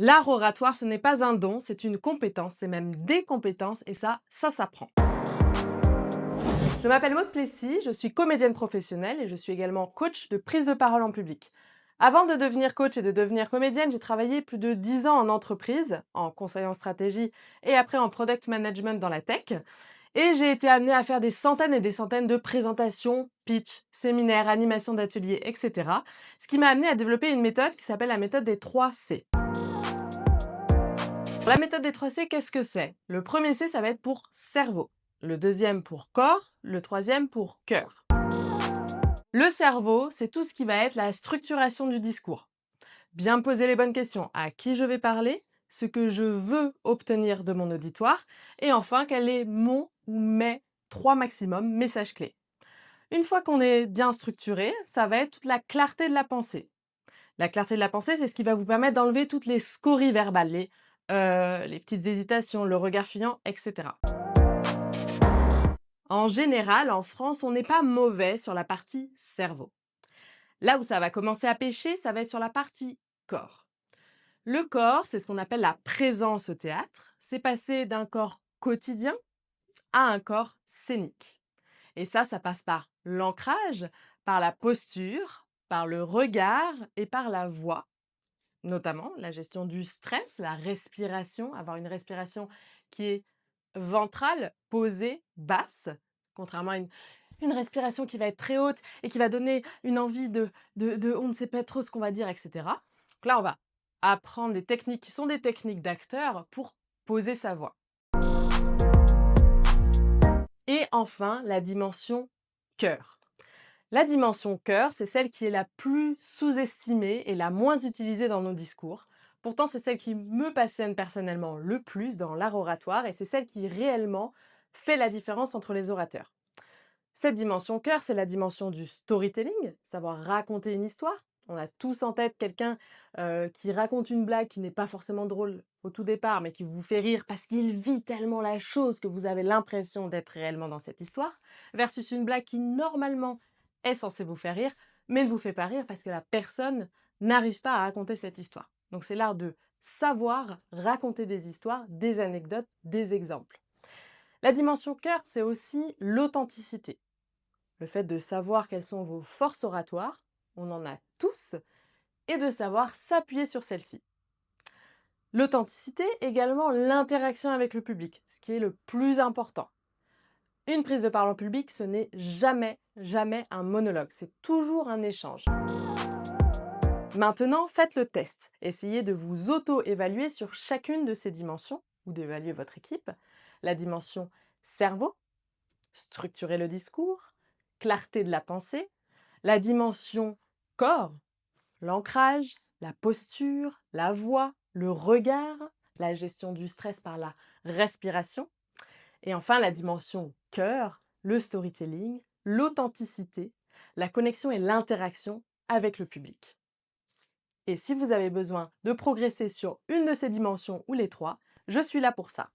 L'art oratoire, ce n'est pas un don, c'est une compétence, c'est même des compétences et ça s'apprend. Je m'appelle Maud Plessis, je suis comédienne professionnelle et je suis également coach de prise de parole en public. Avant de devenir coach et de devenir comédienne, j'ai travaillé plus de 10 ans en entreprise, en conseil en stratégie et après en product management dans la tech. Et j'ai été amenée à faire des centaines et des centaines de présentations, pitch, séminaires, animations d'ateliers, etc. Ce qui m'a amenée à développer une méthode qui s'appelle la méthode des 3 C. La méthode des 3 C, qu'est-ce que c'est? Le premier C, ça va être pour cerveau. Le deuxième pour corps. Le troisième pour cœur. Le cerveau, c'est tout ce qui va être la structuration du discours. Bien poser les bonnes questions. À qui je vais parler? Ce que je veux obtenir de mon auditoire. Et enfin, quel est mon ou mes 3 maximum messages clés. Une fois qu'on est bien structuré, ça va être toute la clarté de la pensée. La clarté de la pensée, c'est ce qui va vous permettre d'enlever toutes les scories verbales, les petites hésitations, le regard fuyant, etc. En général, en France, on n'est pas mauvais sur la partie cerveau. Là où ça va commencer à pêcher, ça va être sur la partie corps. Le corps, c'est ce qu'on appelle la présence au théâtre. C'est passer d'un corps quotidien à un corps scénique. Et ça passe par l'ancrage, par la posture, par le regard et par la voix. Notamment la gestion du stress, la respiration, avoir une respiration qui est ventrale, posée, basse, contrairement à une respiration qui va être très haute et qui va donner une envie de on ne sait pas trop ce qu'on va dire, etc. Donc là, on va apprendre des techniques qui sont des techniques d'acteurs pour poser sa voix. Et enfin, la dimension cœur. La dimension cœur, c'est celle qui est la plus sous-estimée et la moins utilisée dans nos discours. Pourtant, c'est celle qui me passionne personnellement le plus dans l'art oratoire et c'est celle qui réellement fait la différence entre les orateurs. Cette dimension cœur, c'est la dimension du storytelling, savoir raconter une histoire. On a tous en tête quelqu'un qui raconte une blague qui n'est pas forcément drôle au tout départ, mais qui vous fait rire parce qu'il vit tellement la chose que vous avez l'impression d'être réellement dans cette histoire, versus une blague qui normalement est censée vous faire rire, mais ne vous fait pas rire parce que la personne n'arrive pas à raconter cette histoire. Donc c'est l'art de savoir raconter des histoires, des anecdotes, des exemples. La dimension cœur, c'est aussi l'authenticité. Le fait de savoir quelles sont vos forces oratoires, on en a tous, et de savoir s'appuyer sur celles-ci. L'authenticité, également l'interaction avec le public, ce qui est le plus important. Une prise de parole en public, ce n'est jamais, jamais un monologue, c'est toujours un échange. Maintenant, faites le test. Essayez de vous auto-évaluer sur chacune de ces dimensions, ou d'évaluer votre équipe. La dimension cerveau, structurer le discours, clarté de la pensée, la dimension corps, l'ancrage, la posture, la voix, le regard, la gestion du stress par la respiration, et enfin la dimension cœur, le storytelling, l'authenticité, la connexion et l'interaction avec le public. Et si vous avez besoin de progresser sur une de ces dimensions ou les 3, je suis là pour ça.